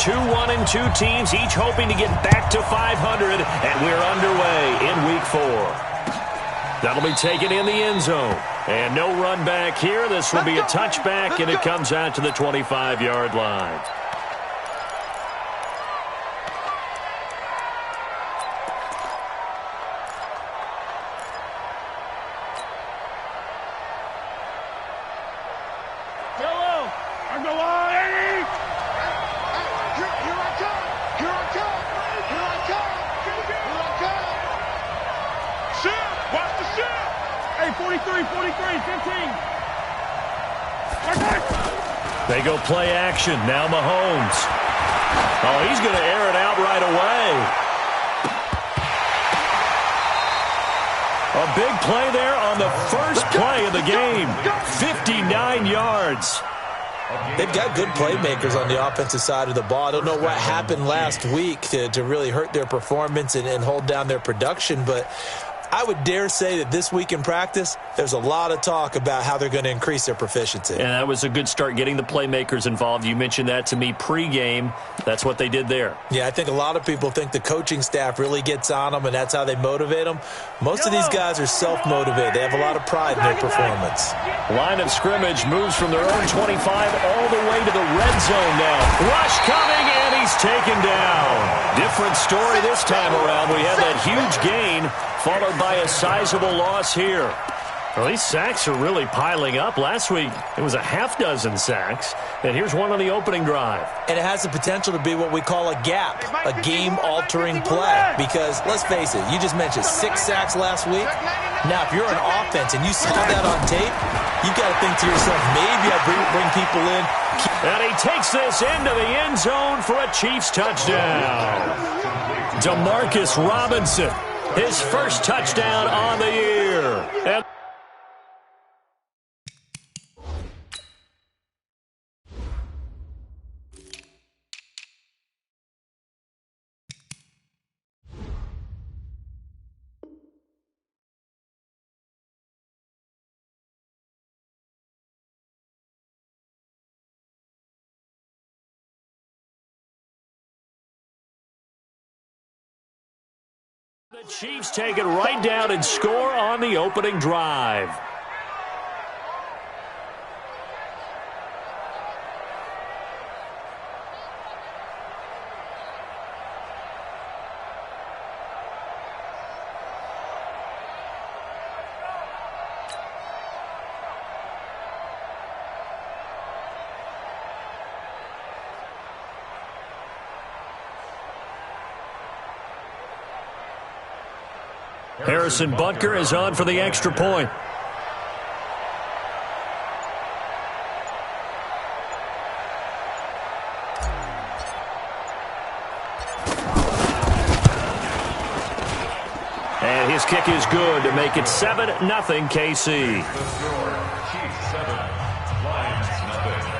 2-1-2 teams, each hoping to get back to 500, and we're underway in Week 4. That'll be taken in the end zone. And no run back here. This will be a touchback, and it comes out to the 25-yard line. They go play action. Now Mahomes. Oh, he's going to air it out right away. A big play there on the first play of the game. 59 yards. They've got good playmakers on the offensive side of the ball. I don't know what happened last week to really hurt their performance and hold down their production, but I would dare say that this week in practice, there's a lot of talk about how they're going to increase their proficiency. And that was a good start, getting the playmakers involved. You mentioned that to me pregame. That's what they did there. Yeah, I think a lot of people think the coaching staff really gets on them, and that's how they motivate them. Most of these guys are self-motivated. They have a lot of pride in their performance. Line of scrimmage moves from their own 25 all the way to the red zone now. Rush coming, and he's taken down. Different story this time around. We had that huge gain, followed by a sizable loss here. Well, these sacks are really piling up. Last week, it was a half-dozen sacks. And here's one on the opening drive. And it has the potential to be what we call a gap, a game-altering play. Because, let's face it, you just mentioned 6 sacks last week. Now, if you're an offense and you saw that on tape, you've got to think to yourself, maybe I bring people in. And he takes this into the end zone for a Chiefs touchdown. DeMarcus Robinson, his first touchdown on the year. And the Chiefs take it right down and score on the opening drive. Harrison Butker is on for the extra point. And his kick is good to make it 7-0 KC. Chiefs 7, Lions nothing.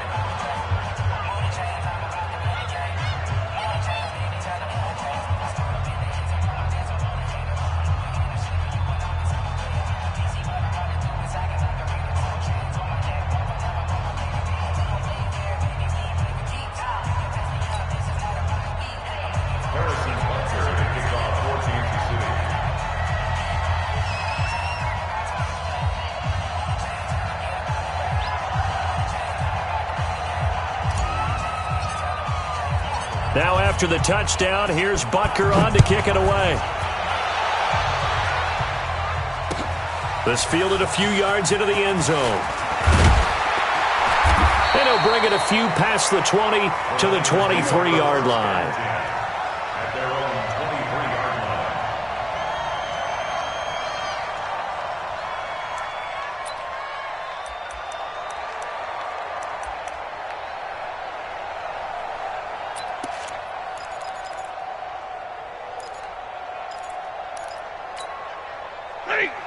Now after the touchdown, here's Butker on to kick it away. This fielded a few yards into the end zone. And he'll bring it a few past the 20 to the 23-yard line. At their own 23-yard line.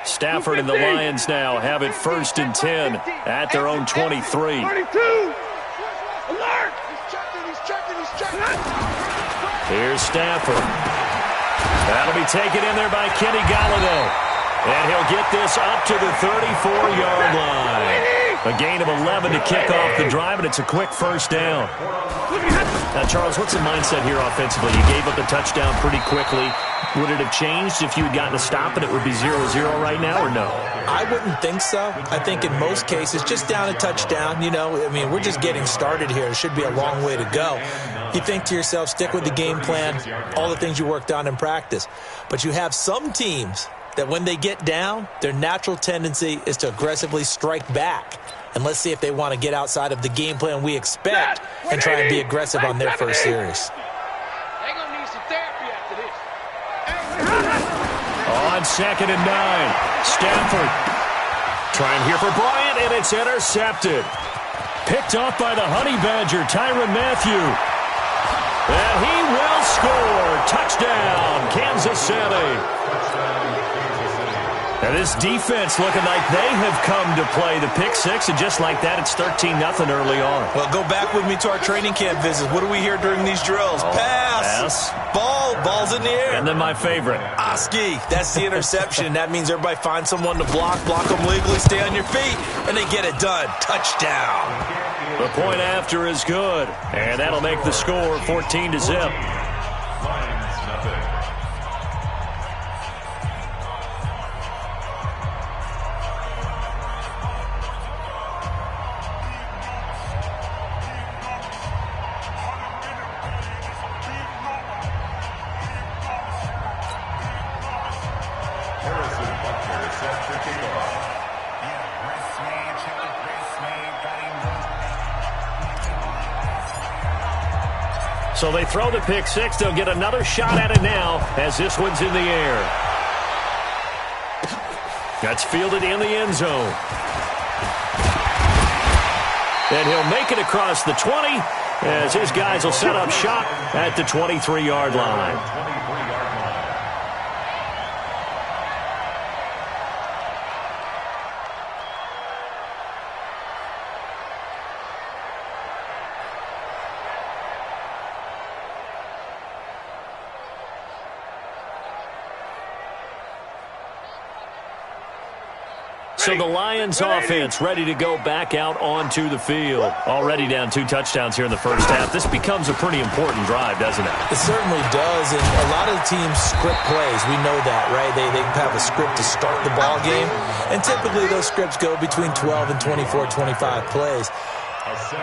Stafford and the Lions now have it 1st and 10 at their own 23. Here's Stafford. That'll be taken in there by Kenny Galladay. And he'll get this up to the 34-yard line. A gain of 11 to kick off the drive, and it's a quick first down. Now, Charles, what's the mindset here offensively? You gave up a touchdown pretty quickly. Would it have changed if you had gotten a stop and it would be 0-0 right now, or no? I wouldn't think so. I think in most cases, just down a touchdown, we're just getting started here. It should be a long way to go. You think to yourself, stick with the game plan, all the things you worked on in practice. But you have some teams that when they get down, their natural tendency is to aggressively strike back. And let's see if they want to get outside of the game plan we expect and try and be aggressive on their first series. They're going to need some therapy after this. On 2nd and 9, Stafford trying here for Bryant, and it's intercepted. Picked off by the Honey Badger, Tyrann Mathieu. And he will score. Touchdown, Kansas City. And this defense looking like they have come to play the pick six, and just like that, it's 13-0 early on. Well, go back with me to our training camp visits. What do we hear during these drills? Pass. Ball's in the air. And then my favorite. Oski, that's the interception. That means everybody finds someone to block them legally, stay on your feet, and they get it done. Touchdown. The point after is good, and that'll make the score 14-0. So they throw the pick six. They'll get another shot at it now as this one's in the air. That's fielded in the end zone. And he'll make it across the 20 as his guys will set up shop at the 23-yard line. So the Lions offense ready to go back out onto the field. Already down 2 touchdowns here in the first half. This becomes a pretty important drive, doesn't it? It certainly does, and a lot of the teams script plays. We know that, right? They have a script to start the ball game, and typically those scripts go between 12 and 24, 25 plays.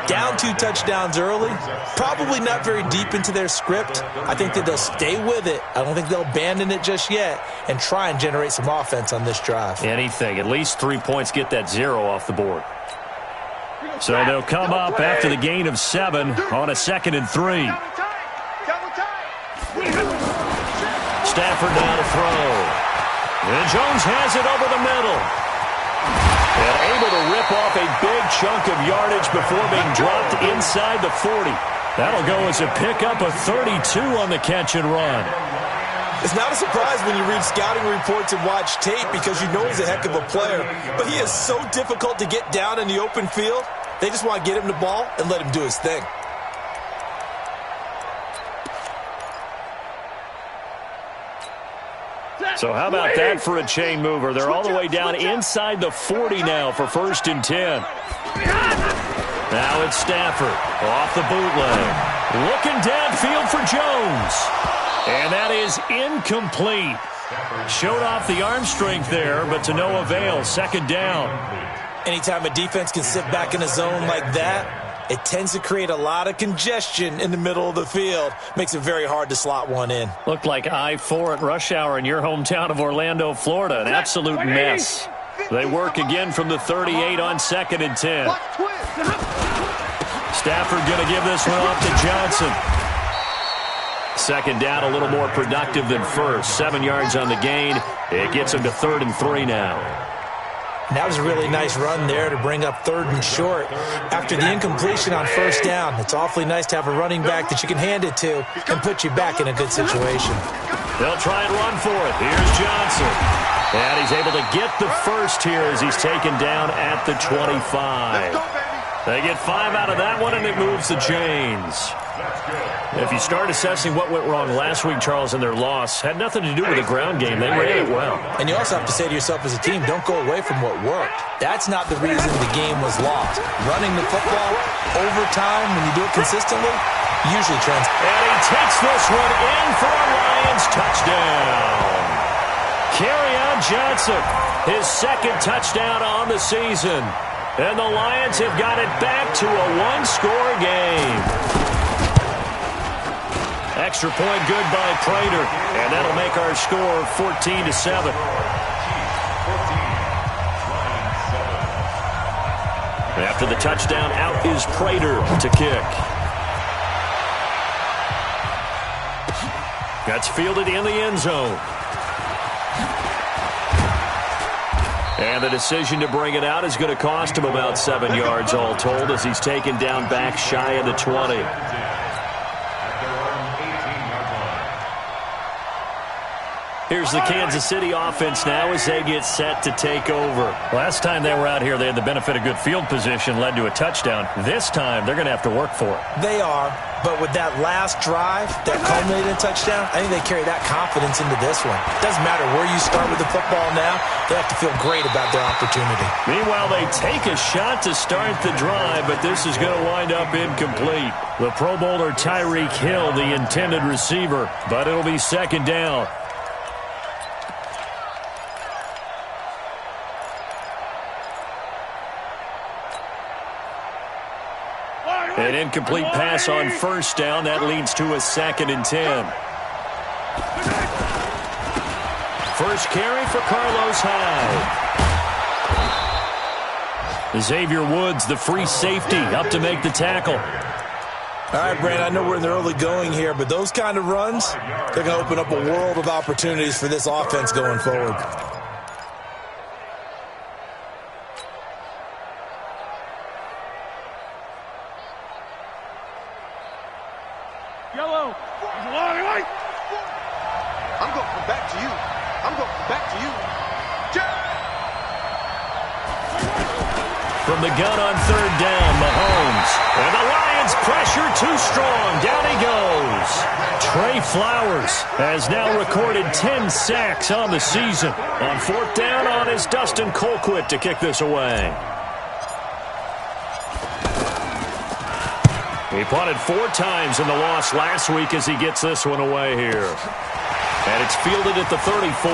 Down 2 touchdowns early, probably not very deep into their script. I think that they'll stay with it. I don't think they'll abandon it just yet and try and generate some offense on this drive. Anything. At least 3 points get that 0 off the board. So they'll come up after the gain of 7 on a 2nd and 3. Stafford now to throw. And Jones has it over the middle. And able to rip off a big chunk of yardage before being dropped inside the 40. That'll go as a pickup of 32 on the catch and run. It's not a surprise when you read scouting reports and watch tape because you know he's a heck of a player. But he is so difficult to get down in the open field. They just want to get him the ball and let him do his thing. So how about that for a chain mover? They're all the way down inside the 40 now for 1st and 10. Now it's Stafford off the bootleg. Looking downfield for Jones. And that is incomplete. Showed off the arm strength there, but to no avail. 2nd down. Anytime a defense can sit back in a zone like that, it tends to create a lot of congestion in the middle of the field. Makes it very hard to slot one in. Looked like I-4 at rush hour in your hometown of Orlando, Florida. An absolute mess. They work again from the 38 on 2nd and 10. Stafford going to give this one off to Johnson. 2nd down, a little more productive than first. 7 yards on the gain. It gets him to 3rd and 3 now. And that was a really nice run there to bring up 3rd and short. After the incompletion on 1st down, it's awfully nice to have a running back that you can hand it to and put you back in a good situation. They'll try and run for it. Here's Johnson. And he's able to get the first here as he's taken down at the 25. They get 5 out of that one, and it moves the chains. If you start assessing what went wrong last week, Charles, in their loss, had nothing to do with the ground game. They ran it well. And you also have to say to yourself as a team, don't go away from what worked. That's not the reason the game was lost. Running the football over time, when you do it consistently, usually trends. And he takes this one in for a Lions touchdown. Kerryon Johnson, his second touchdown on the season. And the Lions have got it back to a one-score game. Extra point good by Prater. And that'll make our score 14-7. After the touchdown, out is Prater to kick. That's fielded in the end zone. And the decision to bring it out is going to cost him about 7 yards all told as he's taken down back shy of the 20. Here's the Kansas City offense now as they get set to take over. Last time they were out here, they had the benefit of good field position, led to a touchdown. This time, they're going to have to work for it. They are, but with that last drive that culminated in a touchdown, I think they carry that confidence into this one. Doesn't matter where you start with the football now, they have to feel great about their opportunity. Meanwhile, they take a shot to start the drive, but this is going to wind up incomplete. The Pro Bowler Tyreek Hill, the intended receiver, but it'll be second down. An incomplete pass on first down. That leads to a 2nd and 10. First carry for Carlos Hyde. Xavier Woods, the free safety, up to make the tackle. All right, Brandon, I know we're in the early going here, but those kind of runs, they're going to open up a world of opportunities for this offense going forward. Yellow. I'm going to come back to you. I'm going to come back to you. From the gun on third down, Mahomes. And the Lions pressure too strong. Down he goes. Trey Flowers has now recorded 10 sacks on the season. On fourth down on is Dustin Colquitt to kick this away. He punted 4 times in the loss last week as he gets this one away here. And it's fielded at the 34.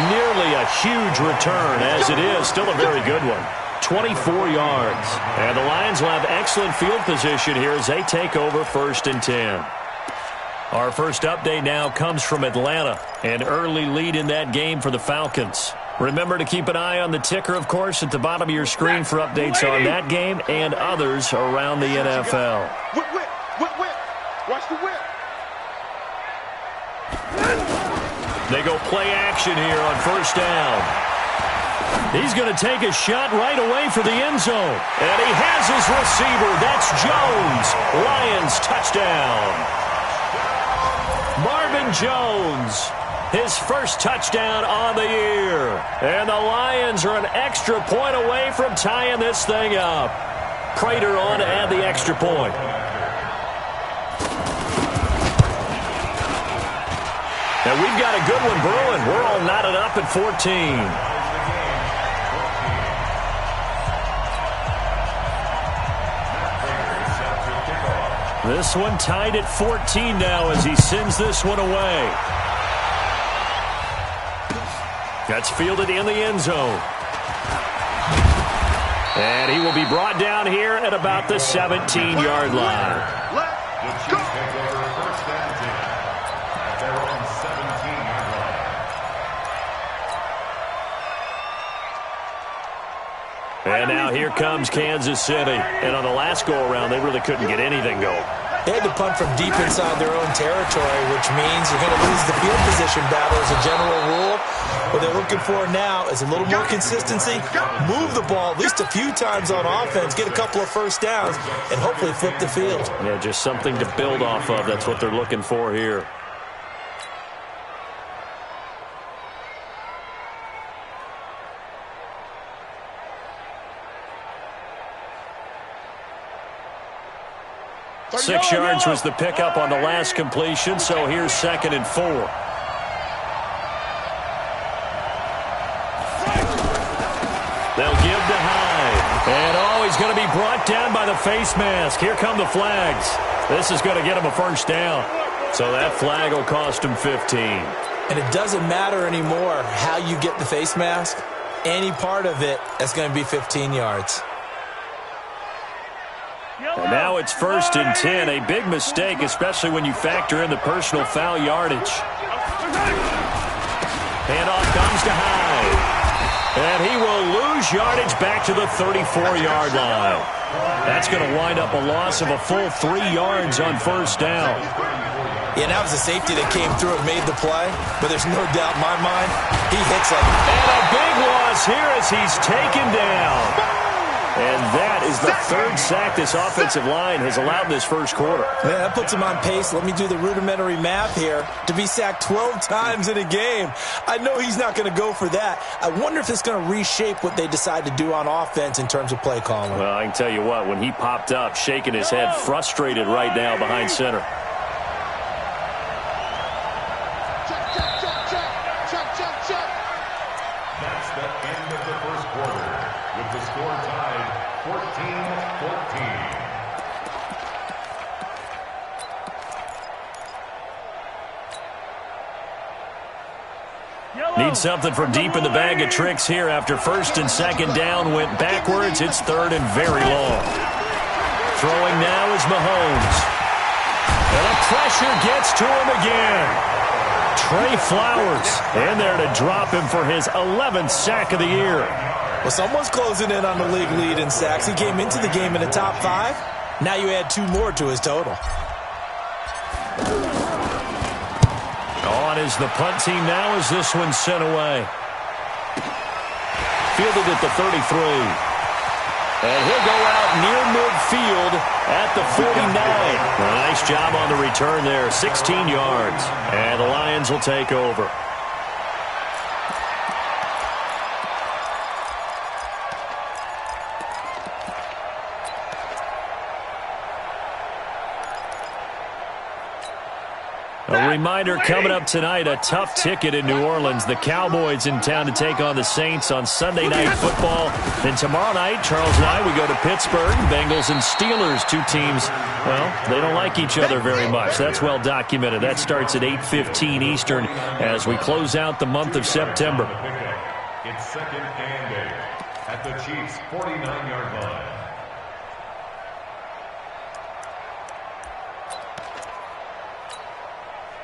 Nearly a huge return, as it is. Still a very good one. 24 yards. And the Lions will have excellent field position here as they take over 1st and 10. Our first update now comes from Atlanta. An early lead in that game for the Falcons. Remember to keep an eye on the ticker, of course, at the bottom of your screen for updates on that game and others around the NFL. Whip. Watch the whip. They go play action here on first down. He's going to take a shot right away for the end zone. And he has his receiver. That's Jones. Lions touchdown. Marvin Jones. His first touchdown on the year. And the Lions are an extra point away from tying this thing up. Prater on to add the extra point. And we've got a good one brewing. We're all knotted up at 14. This one tied at 14 now as he sends this one away. That's fielded in the end zone. And he will be brought down here at about the 17-yard line. The Chiefs take over 1st and 10 at their own 17-yard line. And now here comes Kansas City. And on the last go-around, they really couldn't get anything going. They had to punt from deep inside their own territory, which means you're going to lose the field position battle as a general rule. What they're looking for now is a little more consistency, move the ball at least a few times on offense, get a couple of first downs, and hopefully flip the field. Yeah, just something to build off of. That's what they're looking for here. Six yards was the pickup on the last completion, so here's 2nd and 4. They'll give to Hyde. And he's brought down by the face mask. Here come the flags. This is going to get him a first down. So that flag will cost him 15. And it doesn't matter anymore how you get the face mask. Any part of it, that's going to be 15 yards. And now it's 1st and 10. A big mistake, especially when you factor in the personal foul yardage. Handoff comes to Hyde. And he will lose yardage back to the 34-yard line. That's going to wind up a loss of a full 3 yards on first down. Yeah, that was a safety that came through and made the play, but there's no doubt in my mind he hits like... And a big loss here as he's taken down. And that is the 3rd sack this offensive line has allowed in this first quarter. Man, that puts him on pace. Let me do the rudimentary math here. To be sacked 12 times in a game, I know he's not going to go for that. I wonder if it's going to reshape what they decide to do on offense in terms of play calling. Well, I can tell you what, when he popped up, shaking his head, frustrated right now behind center. That's the end of the first quarter, with the score tied 14-14. Need something from deep in the bag of tricks here after 1st and 2nd down went backwards. It's 3rd and very long. Throwing now is Mahomes. And the pressure gets to him again. Trey Flowers in there to drop him for his 11th sack of the year. Well, someone's closing in on the league lead in sacks. He came into the game in the top 5. Now you add 2 more to his total. On is the punt team now as this one's sent away. Fielded at the 33. And he'll go out near midfield at the 49. A nice job on the return there, 16 yards. And the Lions will take over. A reminder coming up tonight, a tough ticket in New Orleans. The Cowboys in town to take on the Saints on Sunday Night Football. Then tomorrow night, Charles and I, we go to Pittsburgh. Bengals and Steelers, 2 teams, well, they don't like each other very much. That's well documented. That starts at 8:15 Eastern as we close out the month of September. It's 2nd and 8 at the Chiefs' 49-yard line.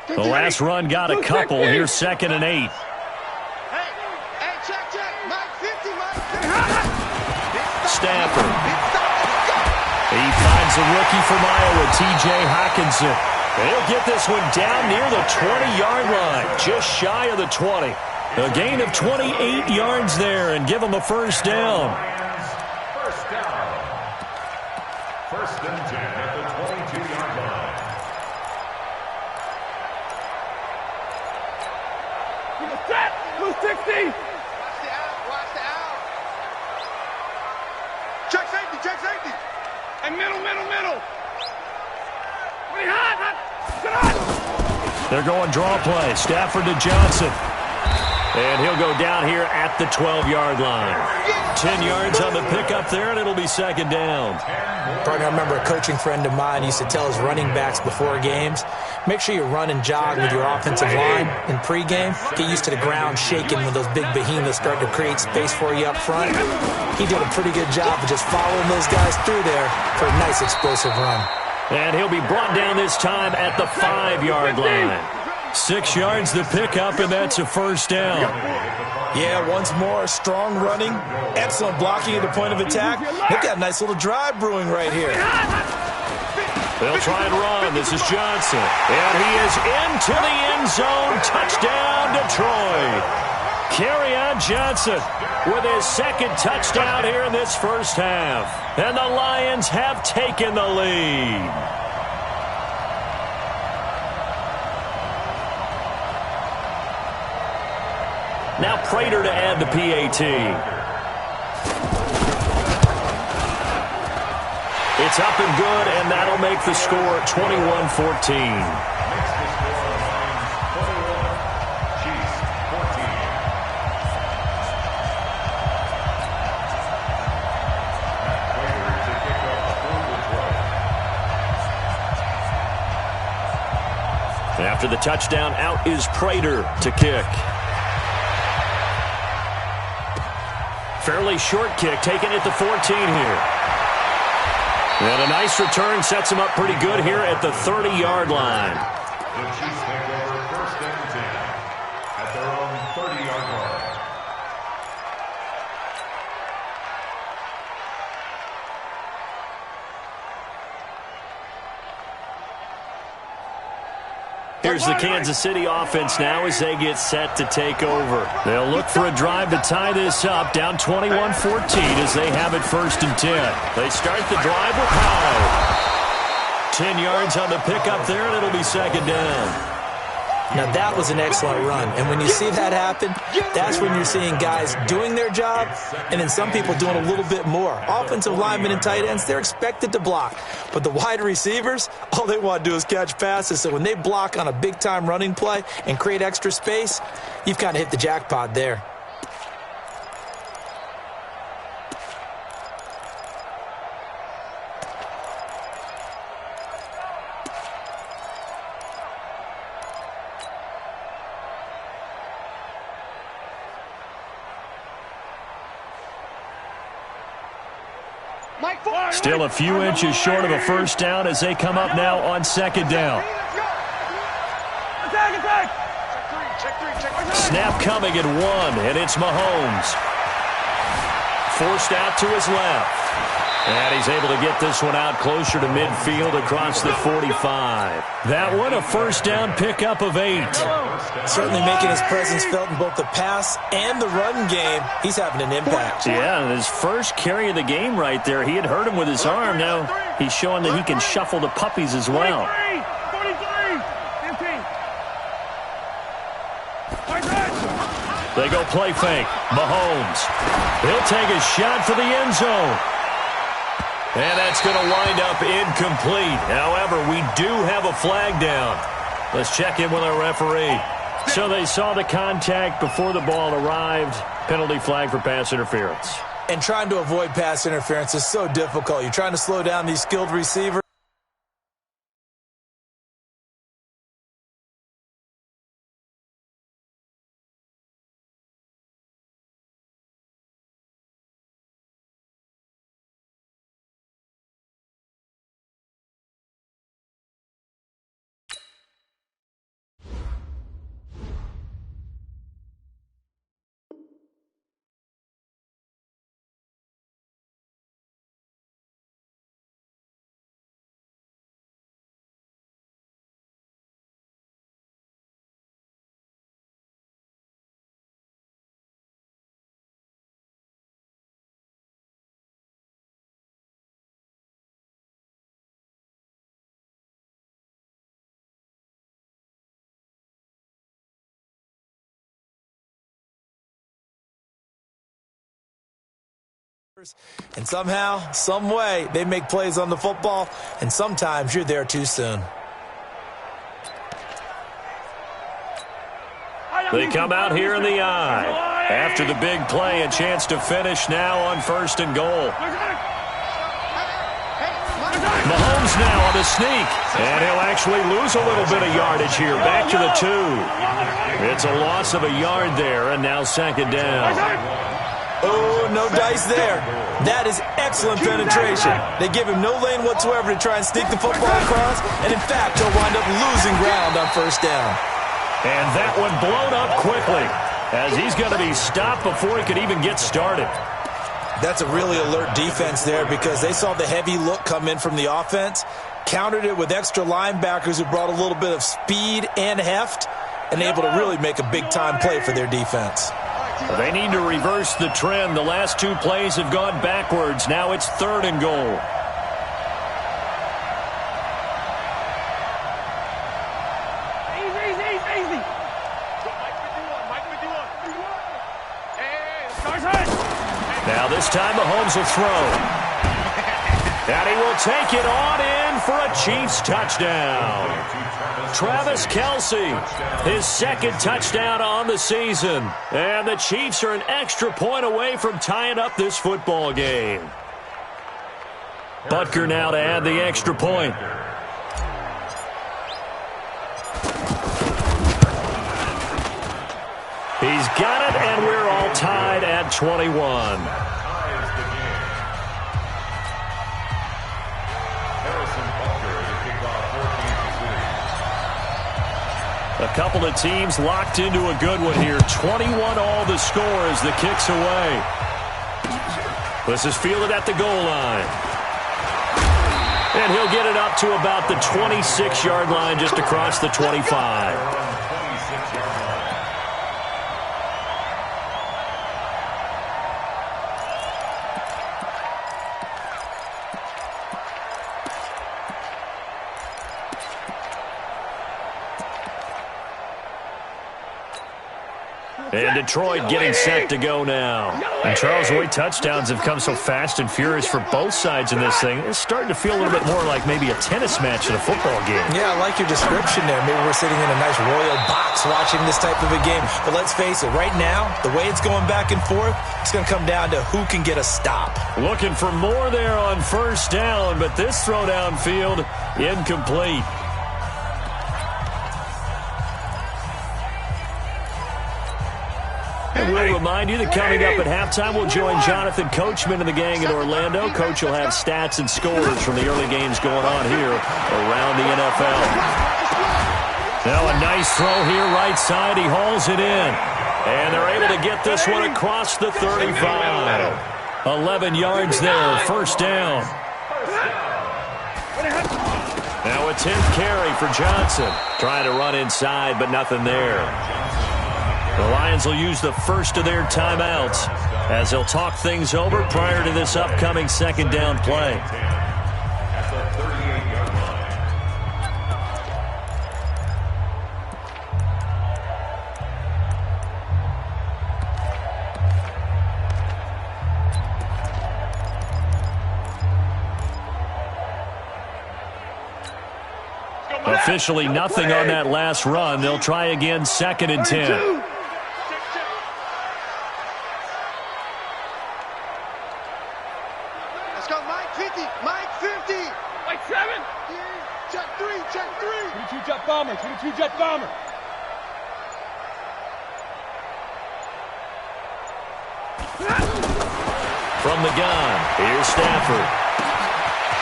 The last run got a couple. Here's 2nd and 8. Hey, check. Mike 50, Mike 50. Stafford. He finds a rookie from Iowa, T.J. Hockenson. He'll get this one down near the 20-yard line, just shy of the 20. A gain of 28 yards there and give him a first down. First down. 1st and 10 at the 22-yard line. Blue 60. Watch the out. Check safety. And middle. Pretty hot. Get on. They're going draw play. Stafford to Johnson. And he'll go down here at the 12-yard line. 10 yards on the pickup there, and it'll be 2nd down. Partner, I remember a coaching friend of mine used to tell his running backs before games, make sure you run and jog with your offensive line in pregame. Get used to the ground shaking when those big behemoths start to create space for you up front. He did a pretty good job of just following those guys through there for a nice explosive run. And he'll be brought down this time at the 5-yard line. 6 yards the pickup, and that's a first down. Yeah, once more, strong running, excellent blocking at the point of attack. They've got a nice little drive brewing right here. They'll try and run. This is Johnson. And he is into the end zone. Touchdown, Detroit. Kerryon Johnson with his 2nd touchdown here in this first half. And the Lions have taken the lead. Now Prater to add the PAT. It's up and good, and that'll make the score 21-14. After the touchdown, out is Prater to kick. Fairly short kick, taken at the 14 here. And a nice return sets him up pretty good here at the 30-yard line. The Chiefs take over first and 10 at their own 30-yard line. Here's the Kansas City offense now as they get set to take over. They'll look for a drive to tie this up, down 21-14 as they have it first and 10. They start the drive with Howe. 10 yards on the pickup there, and it'll be second down. Now, that was an excellent run. And when you see that happen, that's when you're seeing guys doing their job and then some people doing a little bit more. Offensive linemen and tight ends, they're expected to block. But the wide receivers, all they want to do is catch passes. So when they block on a big-time running play and create extra space, you've kind of hit the jackpot there. Still a few inches short of a first down as they come up now on second down. Snap coming at 1, and it's Mahomes. Forced out to his left. And he's able to get this one out closer to midfield across the 45. That one a first down pickup of 8. Certainly making his presence felt in both the pass and the run game. He's having an impact. Yeah, his first carry of the game right there. He had hurt him with his arm. Now he's showing that he can shuffle the puppies as well. They go play fake. Mahomes. He'll take a shot for the end zone. And that's going to wind up incomplete. However, we do have a flag down. Let's check in with our referee. So they saw the contact before the ball arrived. Penalty flag for pass interference. And trying to avoid pass interference is so difficult. You're trying to slow down these skilled receivers. And somehow, some way, they make plays on the football, and sometimes you're there too soon. They come out here in the eye. After the big play, a chance to finish now on first and goal. Mahomes now on the sneak, and he'll actually lose a little bit of yardage here. Back to the 2. It's a loss of a yard there, and now second down. Oh, no dice there. That is excellent penetration. They give him no lane whatsoever to try and sneak the football across, and in fact, he'll wind up losing ground on first down. And that one blown up quickly, as he's going to be stopped before he could even get started. That's a really alert defense there because they saw the heavy look come in from the offense, countered it with extra linebackers who brought a little bit of speed and heft, and able to really make a big-time play for their defense. They need to reverse the trend. The last 2 plays have gone backwards. Now it's third and goal. Now this time Mahomes will throw. And he will take it on in for a Chiefs touchdown. Travis Kelce, his second touchdown on the season. And the Chiefs are an extra point away from tying up this football game. Butker now to add the extra point. He's got it, and we're all tied at 21. A couple of teams locked into a good one here. 21 all the score as the kick's away. This is fielded at the goal line. And he'll get it up to about the 26-yard line, just across the 25. And Detroit getting set to go now. And Charles, the way touchdowns have come so fast and furious for both sides in this thing, it's starting to feel a little bit more like maybe a tennis match in a football game. Yeah, I like your description there. Maybe we're sitting in a nice royal box watching this type of a game. But let's face it, right now, the way it's going back and forth, it's going to come down to who can get a stop. Looking for more there on first down, but this throw downfield incomplete. And we'll remind you that coming up at halftime, we'll join Jonathan Coachman and the gang in Orlando. Coach will have stats and scores from the early games going on here around the NFL. Now a nice throw here, right side. He hauls it in. And they're able to get this one across the 35. 11 yards there, first down. Now a 10th carry for Johnson. Trying to run inside, but nothing there. The Lions will use the first of their timeouts as they'll talk things over prior to this upcoming second down play. At the 38-yard line. Officially nothing on that last run. They'll try again, 2nd and 10. Jet bomber. From the gun, here's Stafford.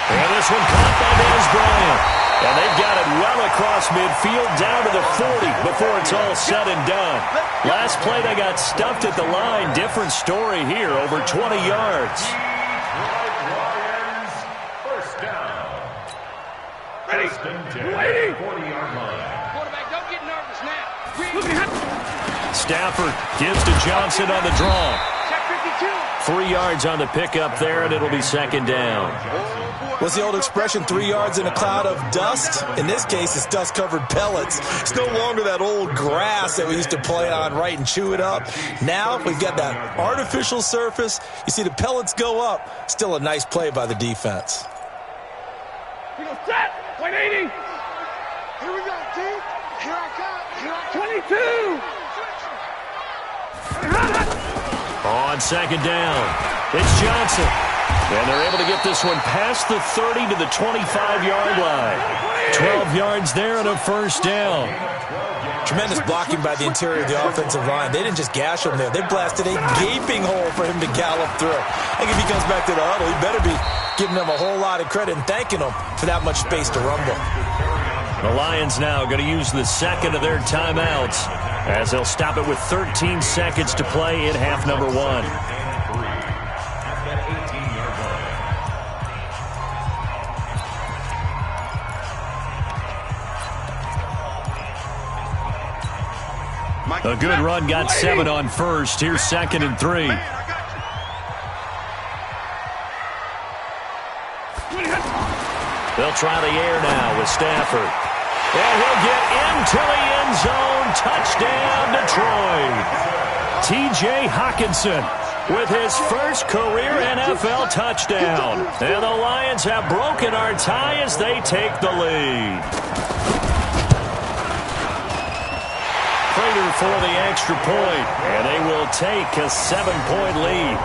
And this one caught by Dez Bryant. And they've got it well across midfield, down to the 40 before it's all said and done. Last play, they got stuffed at the line. Different story here, over 20 yards. Lions, first down. First and 10, 40-yard line. Quarterback, don't get nervous now. Stafford gives to Johnson on the draw. Check 52. 3 yards on the pickup there, and it'll be second down. What's the old expression, 3 yards in a cloud of dust? In this case, it's dust-covered pellets. It's no longer that old grass that we used to play on, right, and chew it up. Now we've got that artificial surface. You see the pellets go up. Still a nice play by the defense. Here goes set. 180. Here we go, team. Here I come. Here I come. 22. On second down, it's Johnson. And they're able to get this one past the 30 to the 25-yard line. 12 yards there and a first down. Tremendous blocking by the interior of the offensive line. They didn't just gash him there. They blasted a gaping hole for him to gallop through. I think if he comes back to the huddle, he better be giving them a whole lot of credit and thanking them for that much space to rumble. The Lions now going to use the second of their timeouts as they'll stop it with 13 seconds to play in half number 1. A good run, got 7 on first. Here's 2nd and 3. They'll try the air now with Stafford. And he'll get into the end zone. Touchdown, Detroit. T.J. Hockenson with his first career NFL touchdown. And the Lions have broken our tie as they take the lead. Prater for the extra point, and they will take a 7-point lead.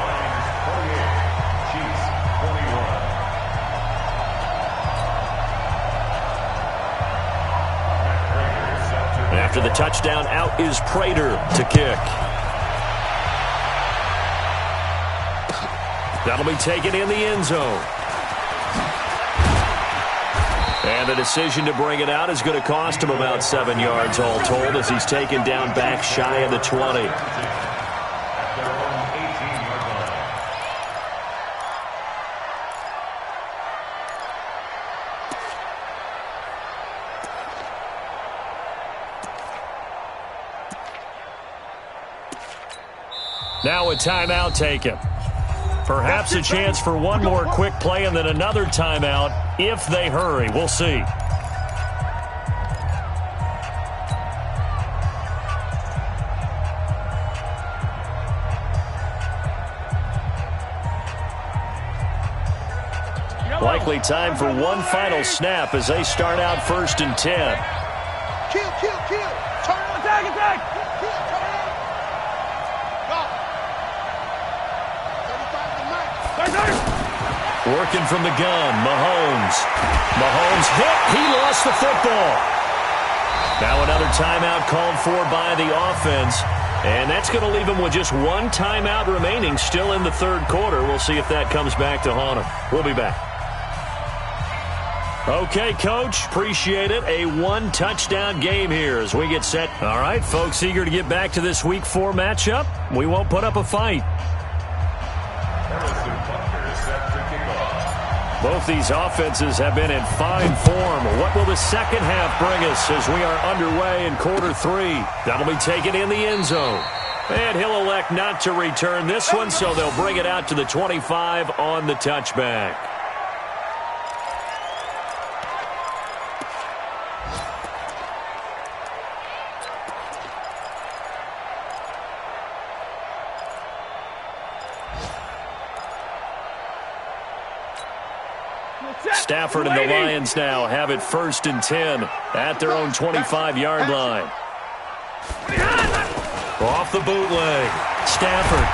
After the touchdown, out is Prater to kick. That'll be taken in the end zone. And the decision to bring it out is going to cost him about 7 yards all told as he's taken down back shy of the 20. Now a timeout taken. Perhaps a chance for one more quick play and then another timeout if they hurry. We'll see. Likely time for one final snap as they start out 1st and 10. Kill. Turn on. Attack. Working from the gun, Mahomes. Mahomes hit. He lost the football. Now another timeout called for by the offense. And that's going to leave him with just one timeout remaining still in the 3rd quarter. We'll see if that comes back to haunt him. We'll be back. Okay, Coach. Appreciate it. A 1-touchdown game here as we get set. All right, folks, eager to get back to this Week 4 matchup. We won't put up a fight. Both these offenses have been in fine form. What will the second half bring us as we are underway in quarter 3? That'll be taken in the end zone. And he'll elect not to return this one, so they'll bring it out to the 25 on the touchback. Stafford and the Lions now have it 1st and 10 at their own 25-yard line. Off the bootleg. Stafford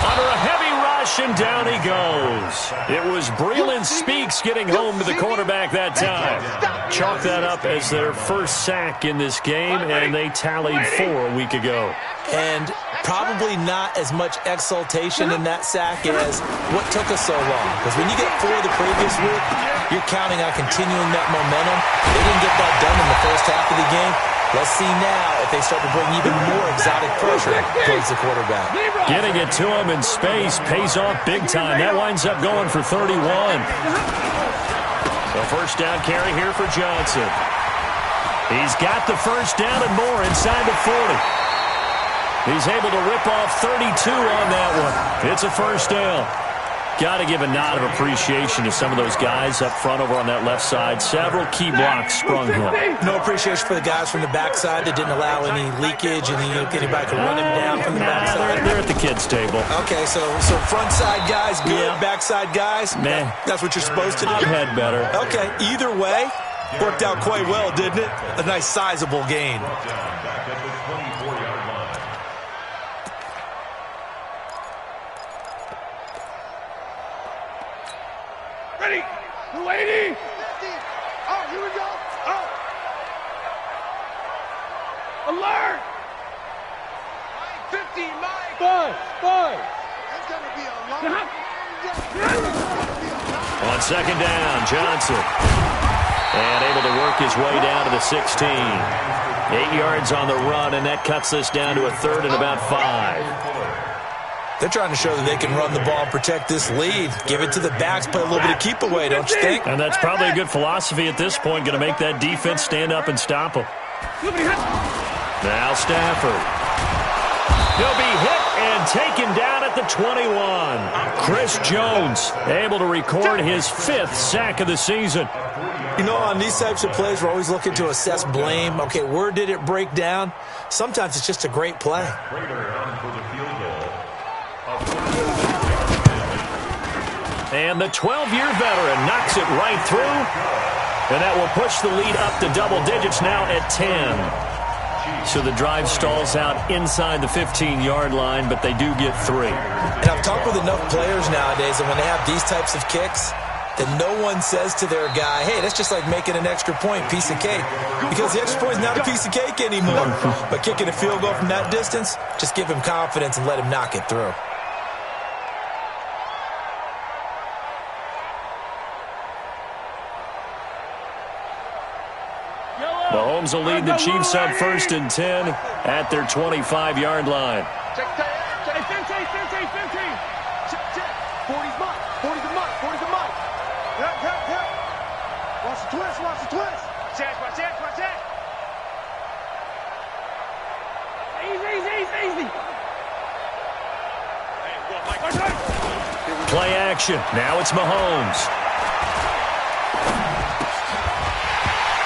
under a heavy rush, and down he goes. It was Breeland Speaks getting home to the quarterback that time. Chalk that up as their first sack in this game, and they tallied 4 a week ago. And probably not as much exultation in that sack as what took us so long. Because when you get 4 the previous week, you're counting on continuing that momentum. They didn't get that done in the first half of the game. Let's see now if they start to bring even more exotic pressure towards the quarterback. Getting it to him in space pays off big time. That winds up going for 31. So first down carry here for Johnson. He's got the first down and more inside the 40. He's able to rip off 32 on that one. It's a first down. Got to give a nod of appreciation to some of those guys up front over on that left side. Several key blocks sprung him. No appreciation for the guys from the backside that didn't allow any leakage and anybody could run him down from the backside. They're at the kids' table. Okay, so front side guys good, backside guys, man, that's what you're supposed to do. I've had better. Okay, either way, worked out quite well, didn't it? A nice sizable gain. Ready. 280. Oh, here we go. Oh. Alert. 50, Mike. Five. That's going to be a long. On second down, Johnson. And able to work his way down to the 16. 8 yards on the run, and that cuts this down to a 3rd and about 5. They're trying to show that they can run the ball and protect this lead. Give it to the backs, play a little bit of keep away, don't you think? And that's probably a good philosophy at this point, going to make that defense stand up and stop them. Now Stafford. He'll be hit and taken down at the 21. Chris Jones able to record his 5th sack of the season. You know, on these types of plays, we're always looking to assess blame. Okay, where did it break down? Sometimes it's just a great play. And the 12-year veteran knocks it right through. And that will push the lead up to double digits now at 10. So the drive stalls out inside the 15-yard line, but they do get 3. And I've talked with enough players nowadays, and when they have these types of kicks, that no one says to their guy, hey, that's just like making an extra point, piece of cake. Because the extra point is not a piece of cake anymore. But kicking a field goal from that distance, just give him confidence and let him knock it through. Mahomes will lead the Chiefs on 1st and 10 at their 25-yard line. Check, hey, 15. Check. 40's mine. 40's a mine. 40's a mine. Yep. Watch the twist. Watch that. Easy. Play action. Now it's Mahomes.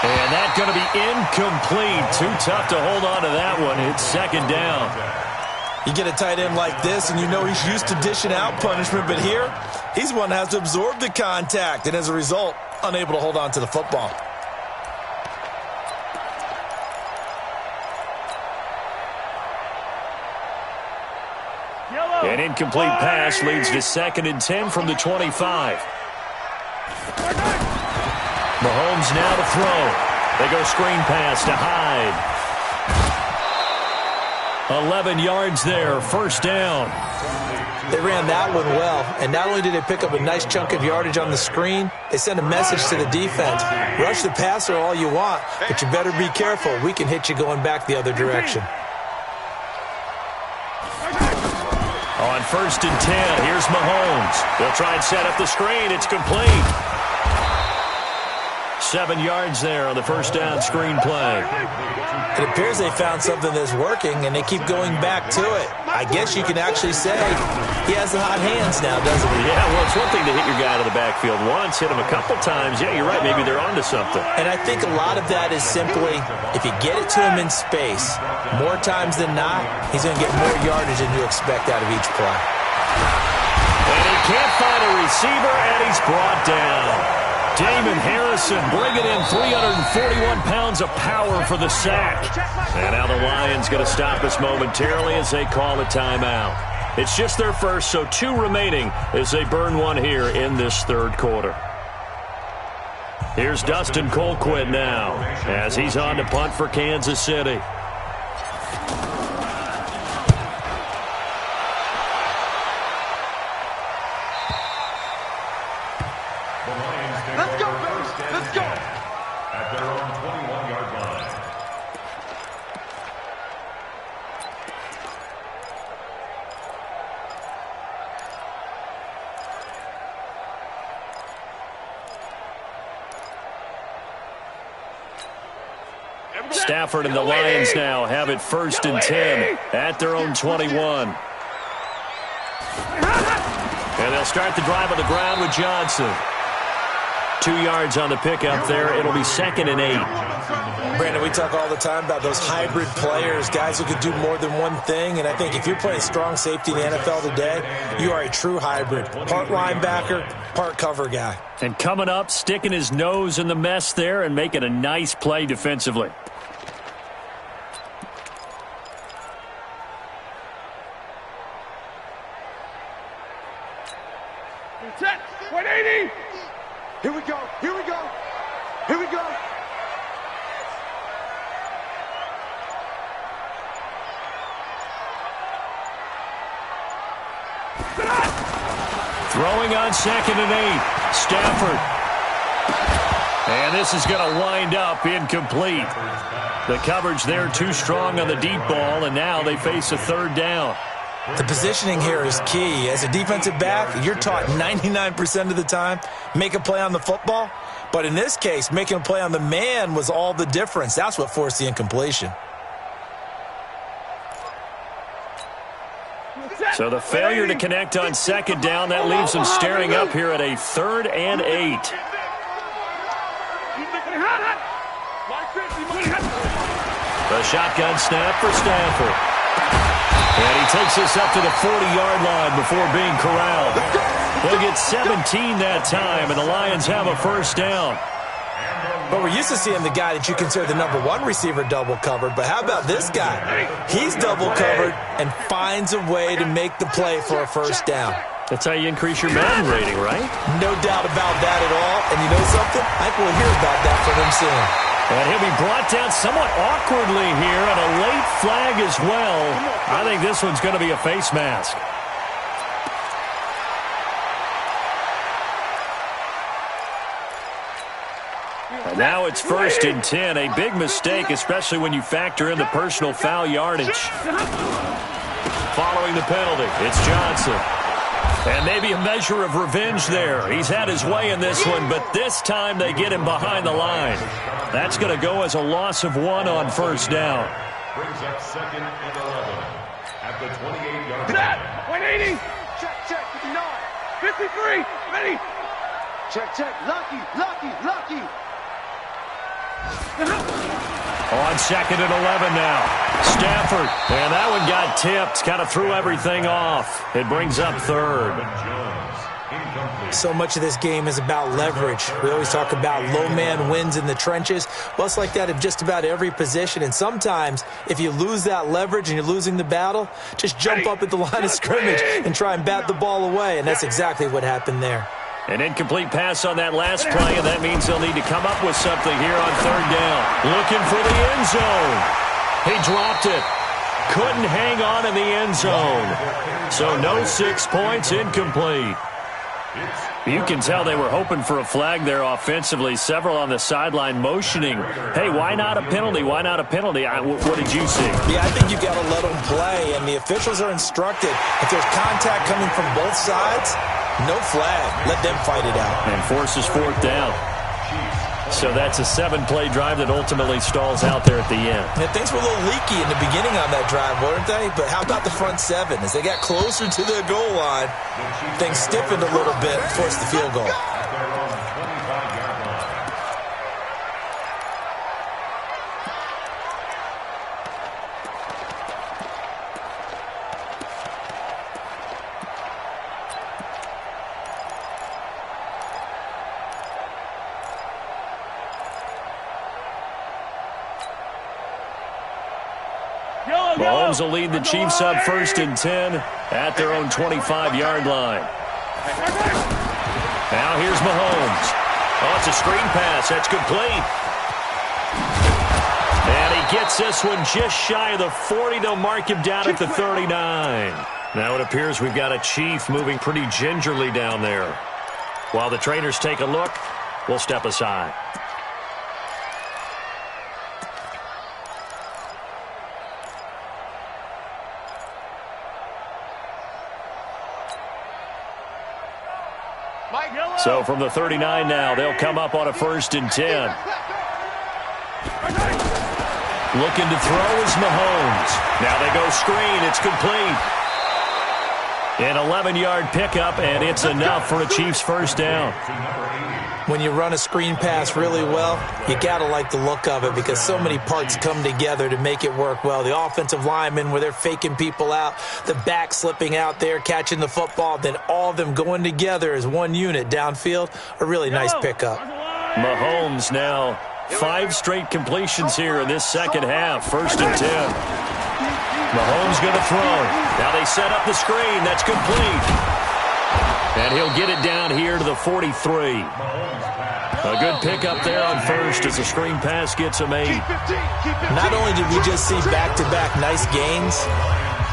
And that's going to be incomplete. Too tough to hold on to that one. It's 2nd down. You get a tight end like this, and you know he's used to dishing out punishment, but here, he's one that has to absorb the contact, and as a result, unable to hold on to the football. An incomplete pass leads to 2nd and 10 from the 25. Mahomes now to throw. They go screen pass to Hyde. 11 yards there, 1st down. They ran that one well, and not only did they pick up a nice chunk of yardage on the screen, they sent a message to the defense. Rush the passer all you want, but you better be careful. We can hit you going back the other direction. On 1st and 10, here's Mahomes. They'll try and set up the screen. It's complete. 7 yards there on the 1st down screen play. It appears they found something that's working, and they keep going back to it. I guess you can actually say he has the hot hands now, doesn't he? Yeah, well, it's one thing to hit your guy out of the backfield once, hit him a couple times. Yeah, you're right. Maybe they're onto something. And I think a lot of that is simply if you get it to him in space, more times than not, he's going to get more yardage than you expect out of each play. And he can't find a receiver, and he's brought down. Damon Harrison bringing in 341 pounds of power for the sack. And now the Lions going to stop us momentarily as they call a timeout. It's just their first, so 2 remaining as they burn one here in this 3rd quarter. Here's Dustin Colquitt now as he's on to punt for Kansas City. Let's go. At their own 21-yard line. Stafford and the Lions now have it 1st and 10 at their own 21. And they'll start the drive on the ground with Johnson. 2 yards on the pickup there. It'll be 2nd and 8. Brandon, we talk all the time about those hybrid players, guys who could do more than one thing. And I think if you're playing strong safety in the NFL today, you are a true hybrid. Part linebacker, part cover guy. And coming up, sticking his nose in the mess there and making a nice play defensively. Set. 180. Here we go. Throwing on 2nd and 8. Stafford. And this is going to wind up incomplete. The coverage there too strong on the deep ball, and now they face a 3rd down. The positioning here is key. As a defensive back, you're taught 99% of the time, make a play on the football. But in this case, making a play on the man was all the difference. That's what forced the incompletion. So the failure to connect on 2nd down, that leaves them staring up here at a 3rd and 8. The shotgun snap for Stafford. And he takes this up to the 40-yard line before being corralled. They'll get 17 that time, and the Lions have a 1st down. But we're used to seeing the guy that you consider the number 1 receiver double covered. But how about this guy? He's double covered and finds a way to make the play for a 1st down. That's how you increase your Madden rating, right? No doubt about that at all. And you know something? I think we'll hear about that from him soon. And he'll be brought down somewhat awkwardly here, and a late flag as well. I think this one's going to be a face mask. And now it's 1st and 10. A big mistake, especially when you factor in the personal foul yardage. Following the penalty, it's Johnson. And maybe a measure of revenge there. He's had his way in this one, but this time they get him behind the line. That's going to go as a loss of 1 on 1st down. Brings up 2nd and 11 at the 28-yard Set. line. 180. Check, 59. 53. Ready. Check. Lucky. On 2nd and 11 now. Stafford. And that one got tipped. Kind of threw everything off. It brings up 3rd. So much of this game is about leverage. We always talk about low man wins in the trenches. Well, it's like that in just about every position. And sometimes, if you lose that leverage and you're losing the battle, just jump up at the line of scrimmage and try and bat the ball away. And that's exactly what happened there. An incomplete pass on that last play, and that means they'll need to come up with something here on 3rd down. Looking for the end zone. He dropped it. Couldn't hang on in the end zone. So no 6 points, incomplete. You can tell they were hoping for a flag there offensively. Several on the sideline motioning. Hey, why not a penalty? Why not a penalty? What did you see? Yeah, I think you got to let them play, and the officials are instructed. If there's contact coming from both sides, no flag. Let them fight it out. And forces 4th down. So that's a 7-play drive that ultimately stalls out there at the end. And things were a little leaky in the beginning on that drive, weren't they? But how about the front 7? As they got closer to the goal line, things stiffened a little bit, forced the field goal. Mahomes will lead the Chiefs up 1st and 10 at their own 25-yard line. Now here's Mahomes. Oh, it's a screen pass. That's complete. And he gets this one just shy of the 40. They'll mark him down at the 39. Now it appears we've got a Chief moving pretty gingerly down there. While the trainers take a look, we'll step aside. So from the 39 now, they'll come up on a 1st and 10. Looking to throw is Mahomes. Now they go screen. It's complete. An 11-yard pickup, and it's enough for a Chiefs 1st down. When you run a screen pass really well, you got to like the look of it because so many parts come together to make it work well. The offensive linemen, where they're faking people out, the back slipping out there, catching the football, then all of them going together as one unit downfield, a really nice pickup. Mahomes now 5 straight completions here in this second half, 1st and 10. Mahomes going to throw. Now they set up the screen. That's complete. And he'll get it down here to the 43. A good pickup there on 1st as the screen pass gets him 8. Not only did we just see back-to-back nice gains,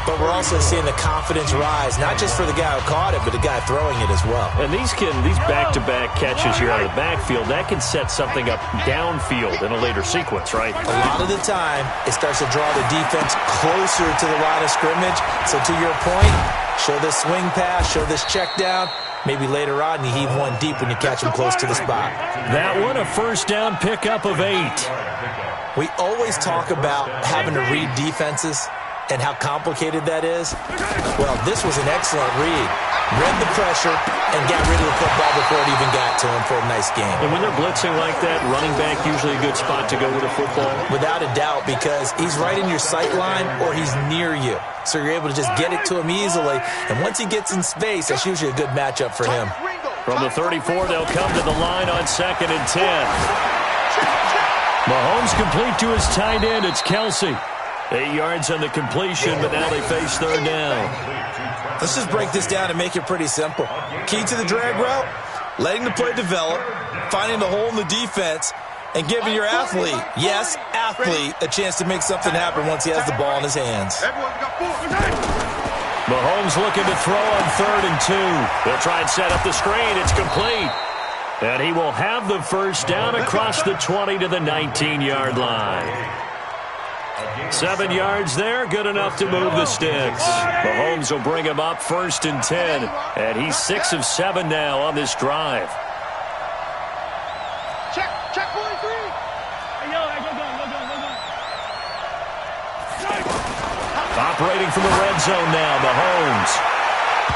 but we're also seeing the confidence rise, not just for the guy who caught it, but the guy throwing it as well. And these back-to-back catches here out of the backfield, that can set something up downfield in a later sequence, right? A lot of the time, it starts to draw the defense closer to the line of scrimmage. So to your point, show this swing pass, show this check down. Maybe later on you heave one deep when you catch them close to the spot. That one a 1st down pickup of 8. We always talk about having to read defenses and how complicated that is. Well, this was an excellent read. Read the pressure and got rid of the football before it even got to him for a nice game. And when they're blitzing like that, running back usually a good spot to go with a football? Without a doubt, because he's right in your sight line or he's near you. So you're able to just get it to him easily. And once he gets in space, that's usually a good matchup for him. From the 34, they'll come to the line on 2nd and 10. Mahomes complete to his tight end. It's Kelsey. 8 yards on the completion, but now they face 3rd down. Let's just break this down and make it pretty simple. Key to the drag route, letting the play develop, finding the hole in the defense, and giving your athlete, yes, athlete, a chance to make something happen once he has the ball in his hands. Mahomes looking to throw on 3rd and 2. They'll try and set up the screen. It's complete. And he will have the first down across the 20 to the 19-yard line. 7 yards there, good enough to move the sticks. Mahomes will bring him up 1st and 10, and he's 6 of 7 now on this drive. Check 43. Operating from the red zone now, Mahomes.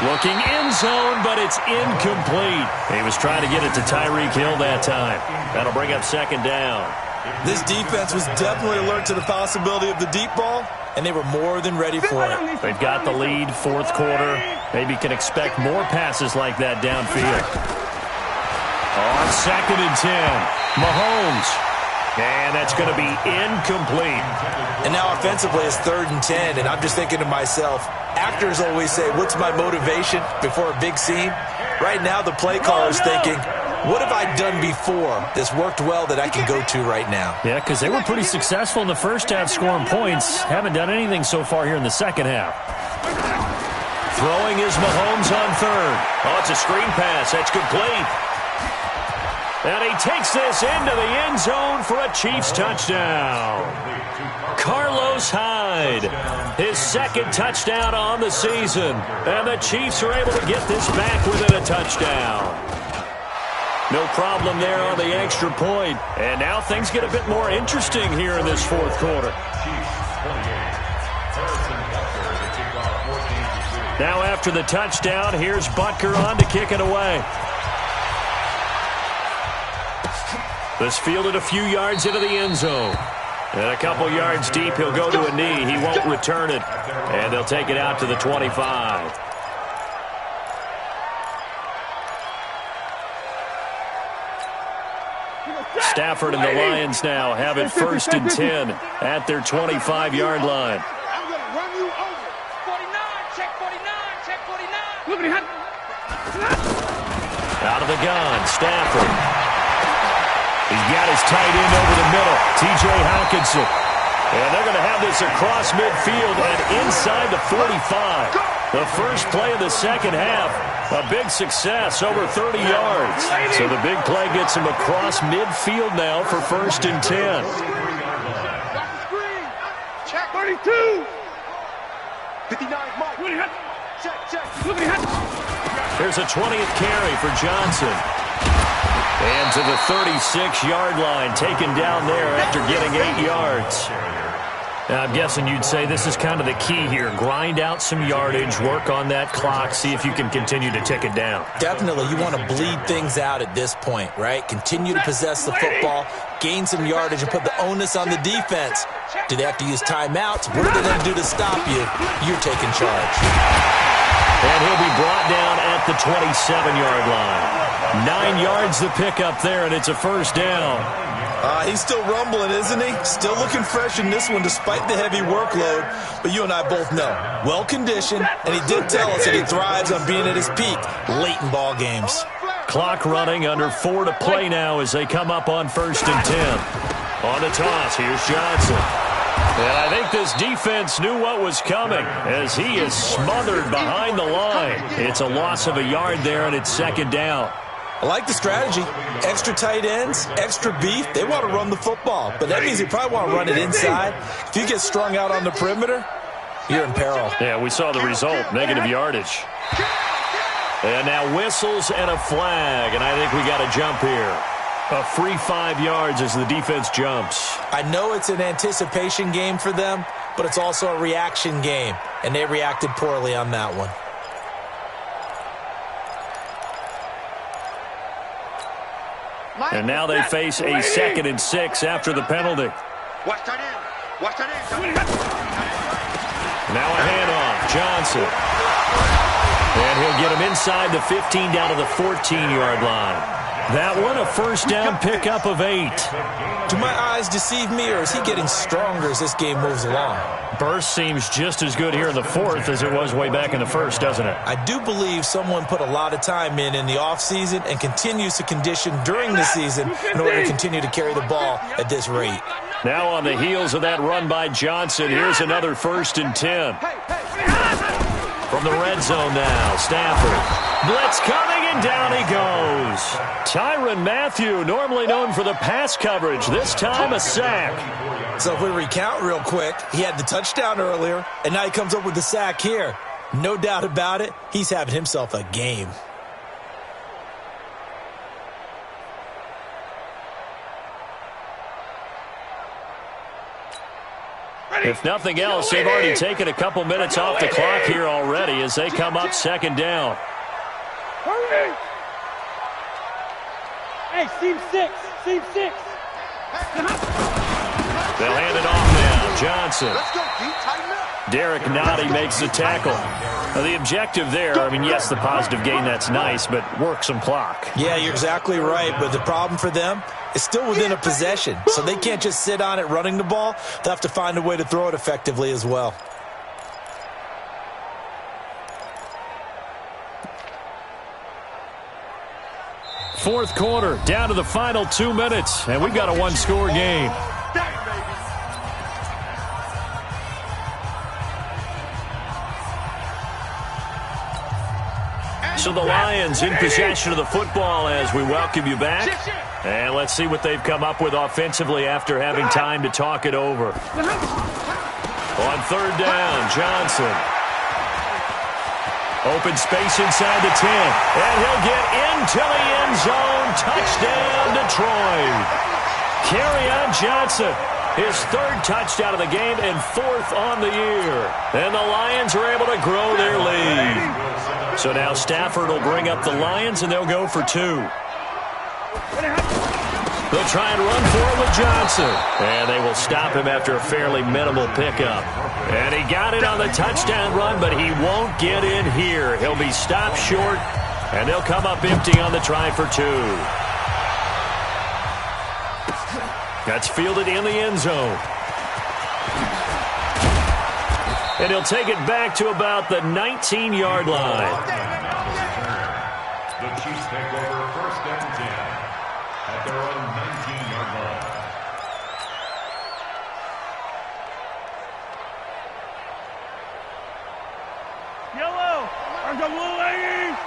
Looking end zone, but it's incomplete. He was trying to get it to Tyreek Hill that time. That'll bring up 2nd down. This defense was definitely alert to the possibility of the deep ball, and they were more than ready for it. They've got the lead, 4th quarter. Maybe can expect more passes like that downfield. On 2nd and 10, Mahomes. And that's going to be incomplete. And now offensively it's 3rd and 10, and I'm just thinking to myself, actors always say, what's my motivation before a big scene? Right now the play caller is thinking, what have I done before that's worked well that I can go to right now? Yeah, because they were pretty successful in the first half scoring points. Haven't done anything so far here in the second half. Throwing is Mahomes on 3rd. Oh, it's a screen pass. That's complete. And he takes this into the end zone for a Chiefs touchdown. Carlos Hyde, his 2nd touchdown on the season. And the Chiefs are able to get this back within a touchdown. No problem there on the extra point. And now things get a bit more interesting here in this 4th quarter. Now after the touchdown, here's Butker on to kick it away. This fielded a few yards into the end zone. And a couple yards deep, he'll go to a knee. He won't return it. And they'll take it out to the 25. Stafford and the Lions now have it 1st and 10 at their 25-yard line. I'm going to run you over. 49, check 49, check 49. Out of the gun, Stafford. He's got his tight end over the middle, T.J. Hawkinson. And they're going to have this across midfield and inside the 45. The first play of the second half, a big success, over 30 yards. So the big play gets him across midfield now for 1st and 10. Check 32. 59, Mike. Check. Here's a 20th carry for Johnson. And to the 36-yard line, taken down there after getting 8 yards. Now, I'm guessing you'd say this is kind of the key here. Grind out some yardage, work on that clock, see if you can continue to tick it down. Definitely, you want to bleed things out at this point, right? Continue to possess the football, gain some yardage, and put the onus on the defense. Do they have to use timeouts? What are they going to do to stop you? You're taking charge. And he'll be brought down at the 27-yard line. 9 yards the pickup there, and it's a 1st down. He's still rumbling, isn't he? Still looking fresh in this one despite the heavy workload. But you and I both know, well-conditioned, and he did tell us that he thrives on being at his peak late in ball games. Clock running, under 4 to play now as they come up on 1st and 10. On the toss, here's Johnson. And I think this defense knew what was coming as he is smothered behind the line. It's a loss of a yard there, and it's 2nd down. I like the strategy. Extra tight ends, extra beef. They want to run the football, but that means they probably want to run it inside. If you get strung out on the perimeter, you're in peril. Yeah, we saw the result, negative yardage. And now whistles and a flag, and I think we got a jump here. A free 5 yards as the defense jumps. I know it's an anticipation game for them, but it's also a reaction game, and they reacted poorly on that one. And now they face a 2nd and 6 after the penalty. Watch that in. Watch that in. Now a handoff, Johnson. And he'll get him inside the 15 down to the 14-yard line. That one, a 1st down pickup of 8. Do my eyes deceive me, or is he getting stronger as this game moves along? Burst seems just as good here in the 4th as it was way back in the 1st, doesn't it? I do believe someone put a lot of time in the offseason and continues to condition during the season in order to continue to carry the ball at this rate. Now on the heels of that run by Johnson, here's another 1st and 10. From the red zone now, Stafford. Blitz coming and down he goes. Tyrann Mathieu, normally known for the pass coverage, this time a sack. So if we recount real quick, he had the touchdown earlier, and now he comes up with the sack here. No doubt about it, he's having himself a game. If nothing else, they've already taken a couple minutes off the clock here already as they come up second down. Hurry! Hey, seam six. They'll hand it off now. Johnson. Let's go, Pete. Tighten up. Derek Nottie makes the tackle. Now, the objective there, I mean, yes, the positive gain, that's nice, but work some clock. Yeah, you're exactly right, but the problem for them is still within a possession, so they can't just sit on it running the ball. They'll have to find a way to throw it effectively as well. Fourth quarter, down to the final 2 minutes, and we've got a one-score game. So the Lions in possession of the football as we welcome you back. And let's see what they've come up with offensively after having time to talk it over. On third down, Johnson. Open space inside the 10. And he'll get into the end zone. Touchdown, Detroit. Kerryon Johnson, his third touchdown of the game and fourth on the year. And the Lions are able to grow their lead. So now Stafford will bring up the Lions, and they'll go for two. They'll try and run for it with Johnson. And they will stop him after a fairly minimal pickup. And he got it on the touchdown run, but he won't get in here. He'll be stopped short, and they'll come up empty on the try for two. That's fielded in the end zone. And he'll take it back to about the 19-yard line. The Chiefs take over first and 10 at their own 19-yard line. Yellow. There's a blue lady.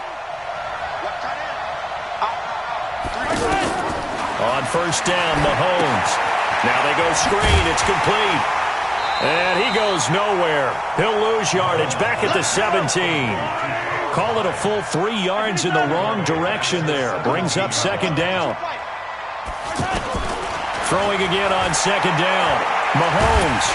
On first down, Mahomes. Now they go screen. It's complete. And he goes nowhere. He'll lose yardage back at the 17. Call it a full 3 yards in the wrong direction there. Brings up second down. Throwing again on second down. Mahomes.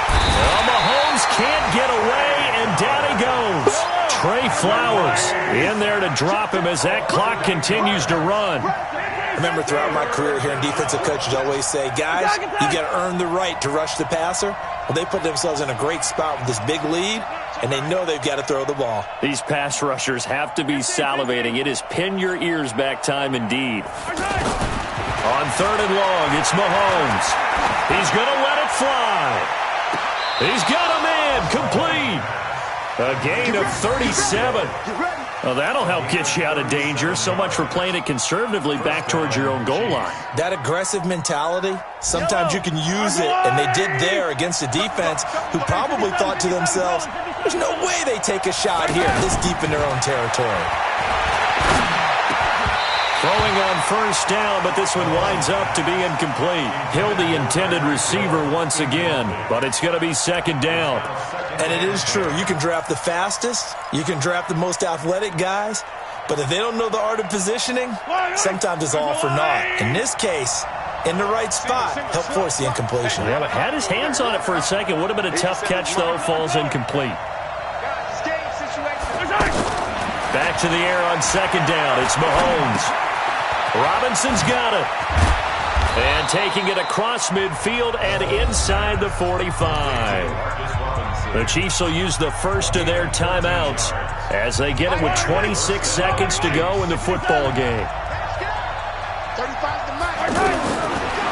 Well, Mahomes can't get away, and down he goes. Trey Flowers in there to drop him as that clock continues to run. I remember throughout my career hearing defensive coaches always say, guys, you got to earn the right to rush the passer. Well, they put themselves in a great spot with this big lead, and they know they've got to throw the ball. These pass rushers have to be salivating. It is pin your ears back time indeed. On third and long, it's Mahomes. He's going to let it fly. He's got a man complete. A gain of 37. Well, that'll help get you out of danger. So much for playing it conservatively back towards your own goal line. That aggressive mentality, sometimes you can use it, and they did there against a defense who probably thought to themselves, there's no way they take a shot here this deep in their own territory. Throwing on first down, but this one winds up to be incomplete. Hill, the intended receiver once again, but it's going to be second down. And it is true. You can draft the fastest. You can draft the most athletic guys. But if they don't know the art of positioning, sometimes it's all for naught. In this case, in the right spot, help force the incompletion. Yeah, but had his hands on it for a second. Would have been a tough catch, though. Falls incomplete. Back to the air on second down. It's Mahomes. Robinson's got it. And taking it across midfield and inside the 45. The Chiefs will use the first of their timeouts as they get it with 26 seconds to go in the football game.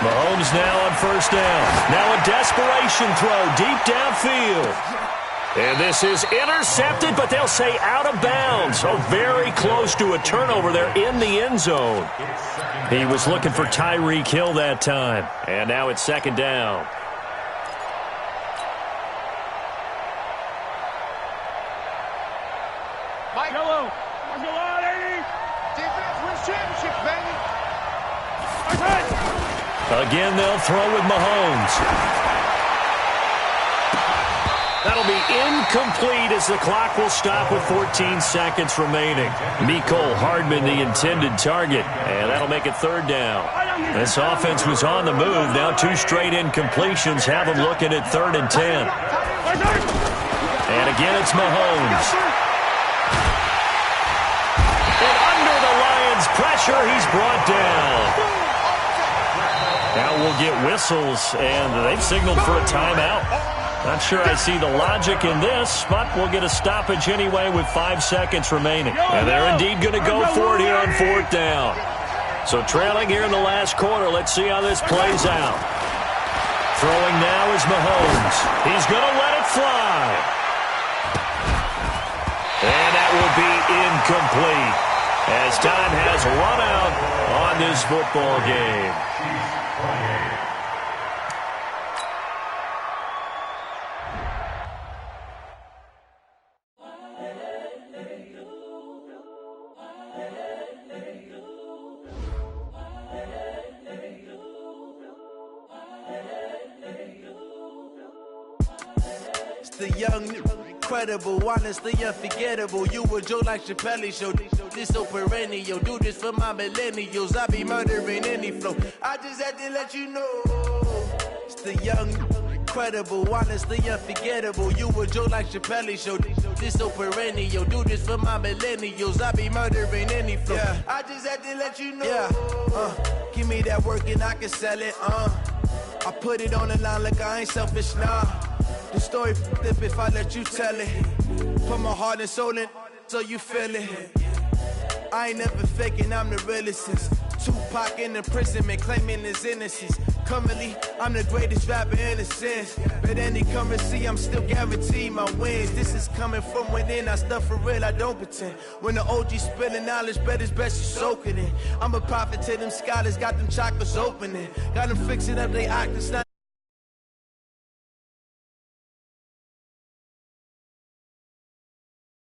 Mahomes now on first down. Now a desperation throw deep downfield. And this is intercepted, but they'll say out of bounds. So very close to a turnover there in the end zone. He was looking for Tyreek Hill that time. And now it's second down. championships, baby. Again, they'll throw with Mahomes. That'll be incomplete as the clock will stop with 14 seconds remaining. Mecole Hardman, the intended target, and that'll make it third down. This offense was on the move. Now 2 straight incompletions have them looking at 3rd and 10. And again, it's Mahomes. And under the Lions' pressure, he's brought down. Now we'll get whistles, and they've signaled for a timeout. Not sure I see the logic in this, but we'll get a stoppage anyway with 5 seconds remaining. And they're indeed going to go for it here on 4th down. So trailing here in the last quarter, let's see how this plays out. Throwing now is Mahomes. He's going to let it fly. And that will be incomplete as time has run out on this football game. The young, incredible, honestly unforgettable. You a Joe like Chappelle show. This so perennial. Do this for my millennials. I be murdering any flow. I just had to let you know. It's the young, incredible, honestly unforgettable. You a Joe like Chappelle show. This so perennial. Do this for my millennials. I be murdering any flow. Yeah. I just had to let you know. Yeah. Give me that work and I can sell it. I put it on the line like I ain't selfish, nah. The story flip if I let you tell it. Put my heart and soul in so you feel it. I ain't never faking, I'm the realest since Tupac in imprisonment, claiming his innocence. Currently, I'm the greatest rapper in a sense. But any currency, I'm still guaranteed my wins. This is coming from within, I stuff for real, I don't pretend. When the OG spilling knowledge, bet it's best you soak it in. I'm a prophet to them scholars, got them chakras opening. Got them fixing up they octaves,